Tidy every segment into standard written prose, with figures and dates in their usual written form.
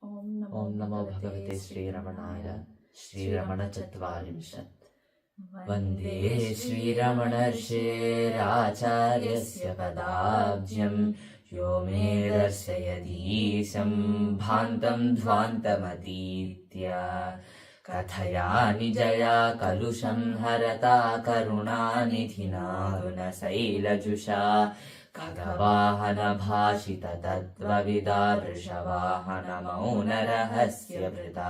ॐ नमो भगवते श्रीरमणाय श्रीरमणचत्वारिंशत् वन्दे श्रीरमणर्षेराचार्यस्य पदाब्जं यो मे दर्शयतीशं भान्तं ध्वान्तमतीत्य कथयानि जया कलुषं हरता करुणानिधिना गुणशैलजुषा खगवाहनभाषित तत्त्वविदार्षवाहनमौनरहस्यभृता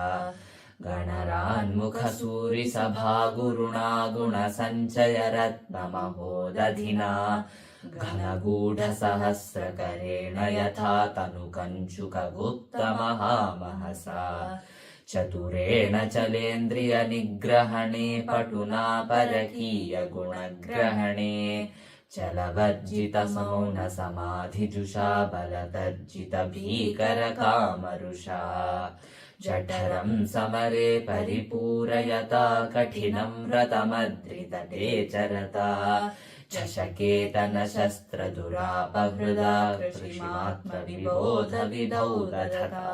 गणरान्मुखसूरिसभा गुरुणा गुणसञ्चयरत्नमहोदधिना घनगूढसहस्रकरेण यथा तनुकञ्चुकगुप्तमहामहसा चतुरेण चलेन्द्रियनिग्रहणे पटुना परकीयगुणग्रहणे चलवर्जितमौनसमाधिजुषा बलतर्जितभीकरकामरुषा जठरं समरे परिपूरयता कठिनं व्रतमद्रितटे चरता चषकेतनशस्त्रदुरापहृदा कृषिमात्मविबोधविधौ दधता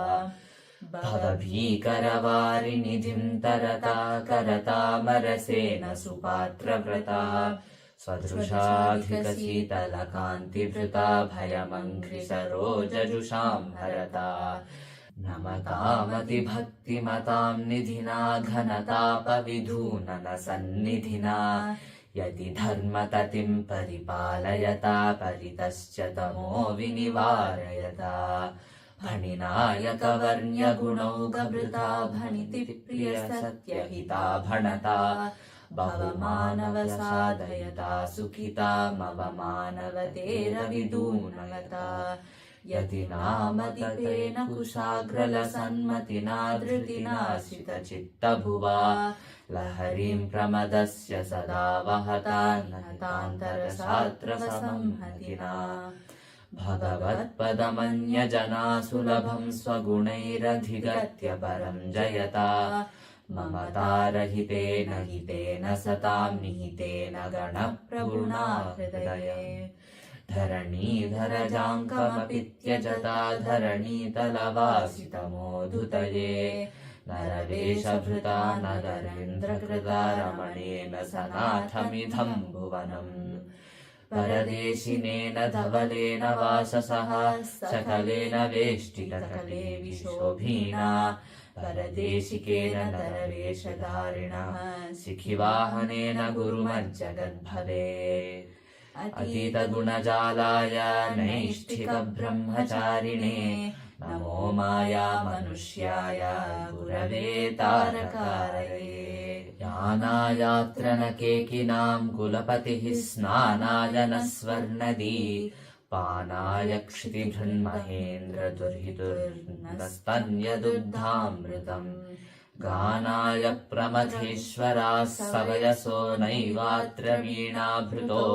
भवभीकरवारिनिधिं तरता करतामरसेन सुपात्रव्रता स्वदृशाधिकशीतलकान्तिभृता भयमङ्घ्रिसरोजजुषां हरता नमतामतिभक्तिमतां निधिना घनतापविधूननसन्निधिना यतिधर्मततिं परिपालयता परितश्च तमो विनिवारयता भणिनायकवर्ण्यगुणौघभृता भणितिप्रियसत्यहिता भणता भवमानवसाधयता सुखितामवमानवतेरविदूनयता यतिनामतिपेन कुशाग्रलसन्मतिना धृतिना शितचित्तभुवा लहरीं प्रमदस्य सदा वहता नतान्तरसात्रसंहतिना भगवत्पदमन्यजना सुलभं स्वगुणैरधिगत्य परं जयता ममतारहितेन हितेन सतां निहितेन गणप्रगुणा हृदये धरणीधरजाङ्कमपि त्यजता धरणीतलवासितमोधुतये नरवेशभृता नगरेन्द्रकृता रमणेन सनाथमिदं भुवनम् परदेशिनेन धवलेन वाससः सकलेन वेष्टितकले विशोभीना परदेशिकेन नरवेशधारिणा शिखिवाहनेन गुरुमज्जगद्भवे अतीतगुणजालाय नैष्ठिकब्रह्मचारिणे नमो माया मनुष्याय गुरवे तारकारये यानायात्र न केकिनां कुलपतिः स्नानाय न स्वर्णदी पानाय क्षितिभृन्महेन्द्रदुर्हितुर्नस्तन्यदुग्धामृतम् गानाय प्रमथेश्वराः सवयसो नैवात्र वीणाभृतो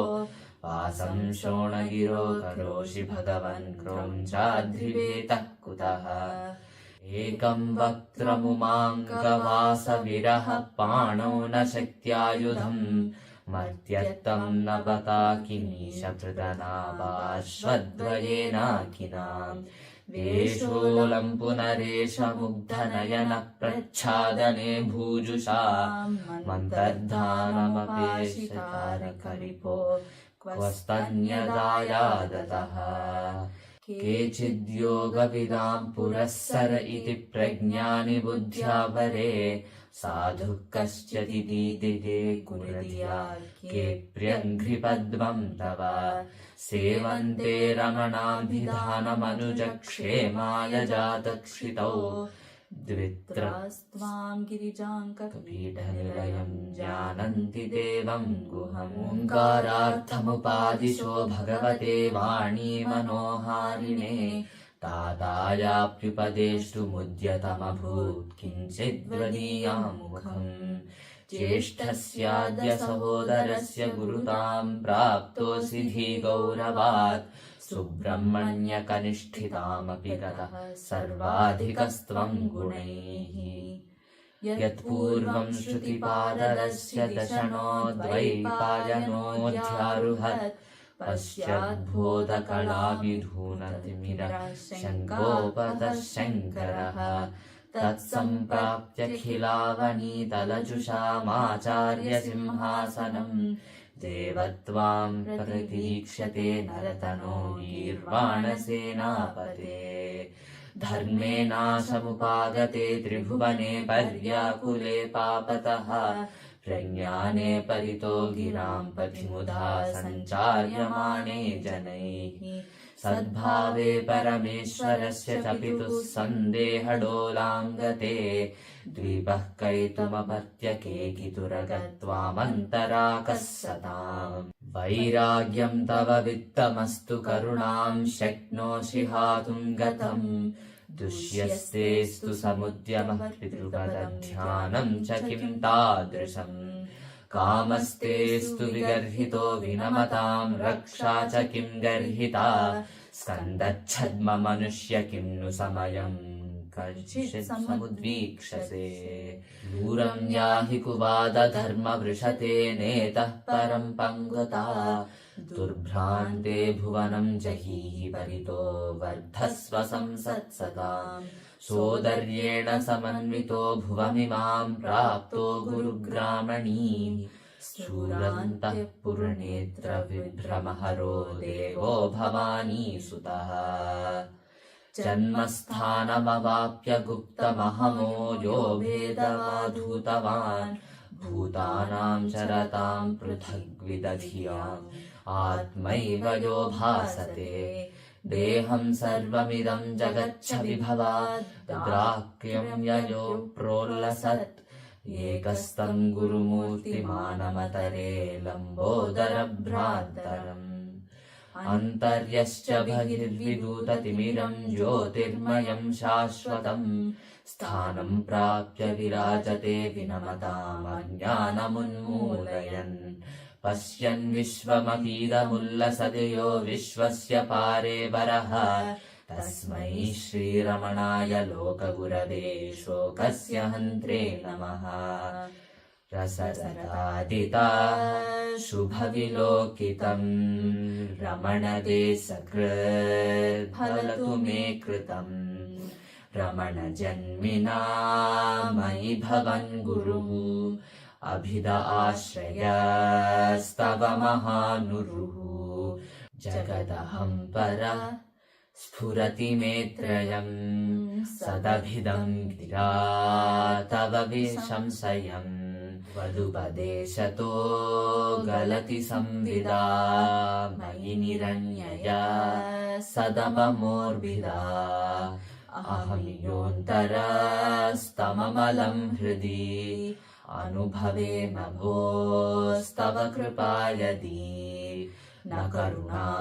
वासं शोणगिरो करोषि भगवन् क्रौञ्चाद्रिवेतः कुतः एकं वक्त्रमुमाङ्गवासविरह पाणौ न शक्त्यायुधम् मर्त्यत्तं न बता किमीशभृतनाभाश्वद्वयेनाकिनाम् वेषोऽलं पुनरेशमुग्धनयनः प्रच्छादने भूजुषा मन्तर्धानमपेशितारकरिपो क्वस्तन्यदायादतः केचिद्योगविदां पुरःसर इति प्रज्ञानि बुद्ध्या वरे साधुः कश्चिदिदीदिते कुलधिया के प्रियङ्घ्रिपद्मं तव सेवन्ते रमणाभिधानमनुजक्षेमाय जातक्षितौ द्वित्रास्त्वां गिरिजाङ्कपीठनिलयं जानन्ति देवं गुहम् ओङ्कारार्थमुपादिशो भगवते वाणी मनोहारिणे तातायाप्युपदेष्टुमुद्यतमभूत् किञ्चिद्वदीयामुखम् ज्येष्ठस्याद्य सहोदरस्य गुरुतां प्राप्तोऽसि धीगौरवात् सुब्रह्मण्यकनिष्ठितामपि गतः सर्वाधिकस्त्वं गुणैः यत्पूर्वं श्रुतिपादरस्य दशनोद्वैपायनोऽध्यारुहत् पश्चाद्बोधकलाविधूनतिमिरः शङ्कोपतः शङ्करः तत्सम्प्राप्त्यखिलावनीतलजुषामाचार्यसिंहासनम् देवत्वां प्रतीक्षते नरतनो गीर्वाणसेनापते धर्मेनाशमुपागते त्रिभुवने पर्याकुले पापतः प्रज्ञाने परितो गिरां पथिमुधा सञ्चार्यमाणे जनैः सद्भावे परमेश्वरस्य च पितुः सन्देहडोलां गते द्वीपः कैतुमपर्त्यकेकितुरगत्वामन्तराकः सताम् वैराग्यं तव वित्तमस्तु करुणां शक्नोषि हातुं गतम् दुष्यस्तेस्तु समुद्यमः पितृपदध्यानं च किं तादृशम् कामस्तेस्तु विगर्हितो विनमतां रक्षा च किं गर्हिता स्कन्दच्छद्म मनुष्य किं नु समयं कश्चित् समुद्वीक्षसे दूरं याहि कुवादधर्मवृषते नेतः परं पङ्गुता दुर्भ्रान्ते भुवनं जहीहि परितो वर्धस्व संसत्सताम् सोदर्येण समन्वितो भुवमिमां प्राप्तो गुरुग्रामणीं शूरान्तः पुरनेत्र विभ्रमहरो देवो भवानीसुतः जन्मस्थानमवाप्य गुप्तमहमो यो भेदवाधूतवान् भूतानां चरतां पृथग्विदधियाम् आत्मैव यो भासते देहं सर्वमिदं जगच्छ विभवाद् द्राक्यं ययो प्रोल्लसत् एकस्तं गुरुमूर्तिमानमतरे लम्बोदरभ्रान्तरम् अन्तर्यश्च बहिर्विदूततिमिरं ज्योतिर्मयं शाश्वतम् स्थानं प्राप्य विराजते विनमतामज्ञानमुन्मूलयन् पश्यन् विश्वमपीदमुल्लसदयो विश्वस्य पारे वरः तस्मै श्रीरमणाय लोकगुरवे शोकस्य हन्त्रे नमः रसरतादिता शुभविलोकितं रमणदेशकृद्फलतु मे कृतम् रमणजन्मिना मयि भवन् गुरुः अभिद आश्रयस्तव महानुरुः जगदहं पर स्फुरति मे त्रयम् सदभिदं गिरा तव विशंशयम् वधुपदेशतो गलति संविदा मयि निरण्यया सदममोर्भिदा अहं योऽन्तरस्तममलं हृदि अनुभवे नभोस्तव कृपा यदि न करुणागुणस्तव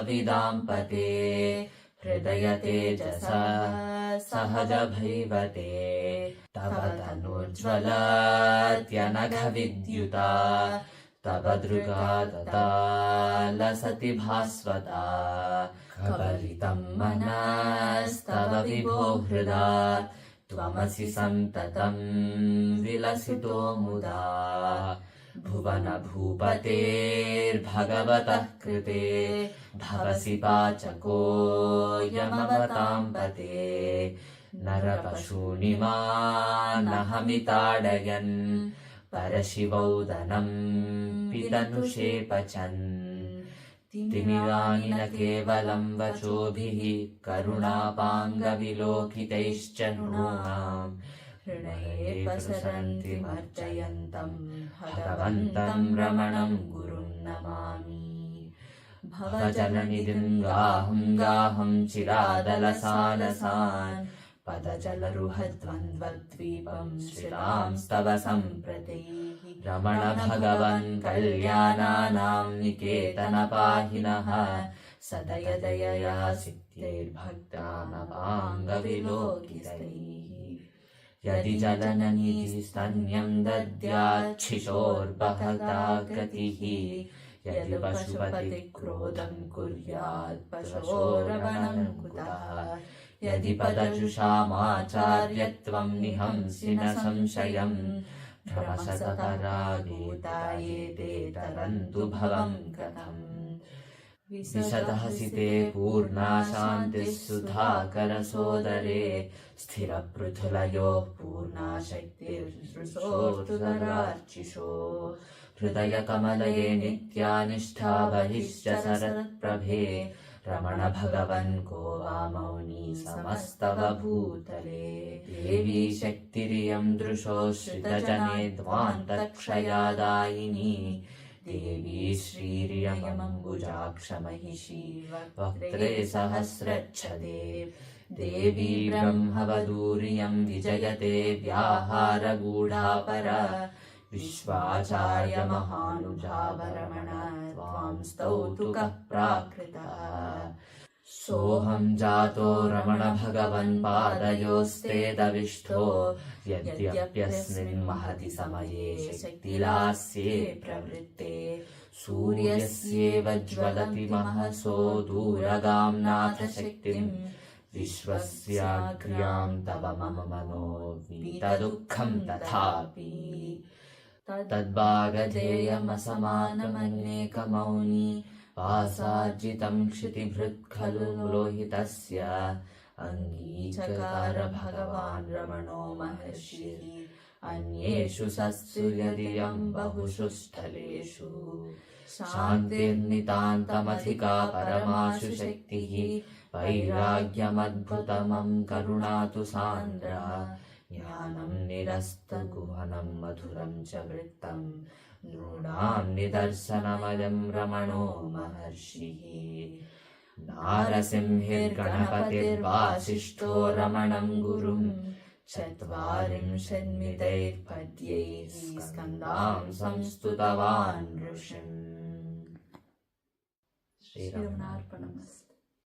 विदाम्पते हृदय तेजसा सहज भैवते तव तनोज्ज्वलत्यनघविद्युता तव दृगा तथा लसति भास्वता कबलितं मनस्तव विभो हृदा त्वमसि सन्ततं विलसितो मुदा भुवनभूपतेर्भगवतः कृते भवसि पाचको यमवतां पते नरपशूनिमानहमिताडयन् परशिवौदनं पितनुषे पचन् तिमिराणि न केवलं वचोभिः करुणापाङ्गविलोकितैश्च नृणाम् हृदये प्रसरन्ति मर्जयन्तं भगवन्तं रमणं गुरुं नमामि भवजलनिधिं गाहं चिरादलसालसान् पदजलरुहद्वन्द्वद्वीपं श्रितांस्तव सम्प्रति रमण भगवन् कल्याणानां निकेतनपाहिनः सदयदयया सिद्धिर्भक्तानपाङ्गविलोकितैः यदि जलननिधिस्तन्यं दद्याच्छिशोर्बहता गतिः यदि पशुपतिक्रोधं कुर्यात् पशोरवणं कुतः यदि पदजुषामाचार्यत्वं निहंसि न संशयम् भ्रमशतपरागीता ये ते तरन्तु भवं कथम् विशतः सिते पूर्णा शान्तिः सुधाकरसोदरे स्थिरपृथुलयोः पूर्णा शक्तिर्सृशोऽर्तुदरार्चिषो हृदयकमलये नित्या निष्ठा बहिश्च शरत्प्रभे रमण भगवन् को वा मौनी समस्तव भूतले देवी शक्तिरियं दृशो श्रितजने ध्वान्तक्षयादायिनी देवी श्रीरियमम्बुजाक्षमहिषी वक्त्रे सहस्रच्छदे देवी ब्रह्मवदूर्यं विजयते व्याहारगूढापरा विश्वाचार्य महानुजावरमण त्वां स्तौतु कः प्राकृतः सोऽहं जातो रमण भगवन् पादयोस्ते दविष्ठो यद्यप्यस्मिन् महति समये शक्तिलास्ये प्रवृत्ते सूर्यस्येव ज्वलति महसो दूरगां नाथ शक्तिम् विश्वस्याग्र्यां तव मम मनो वीतदुःखं तथापि तद्भागधेयमसमानमन्येकमौनी वासार्जितं क्षितिभृत् खलु लोहितस्य अङ्गीचकार भगवान् रमणो महर्षिः अन्येषु सत्सु यदियं बहुषु स्थलेषु शान्तिर्नितान्तमधिका परमाशु शक्तिः वैराग्यमद्भुतमं करुणा तु सान्द्रा ज्ञानं निरस्तगुहनं मधुरं च वृत्तं नृणां निदर्शनमयं रमणो महर्षिः नारसिंहिर्गणपतिर्वासिष्ठो रमणं गुरुं चत्वारिंशन्मितैर्पद्यैः स्कन्दां संस्तुतवान् ऋषिम् श्रीरमणार्पणमस्तु।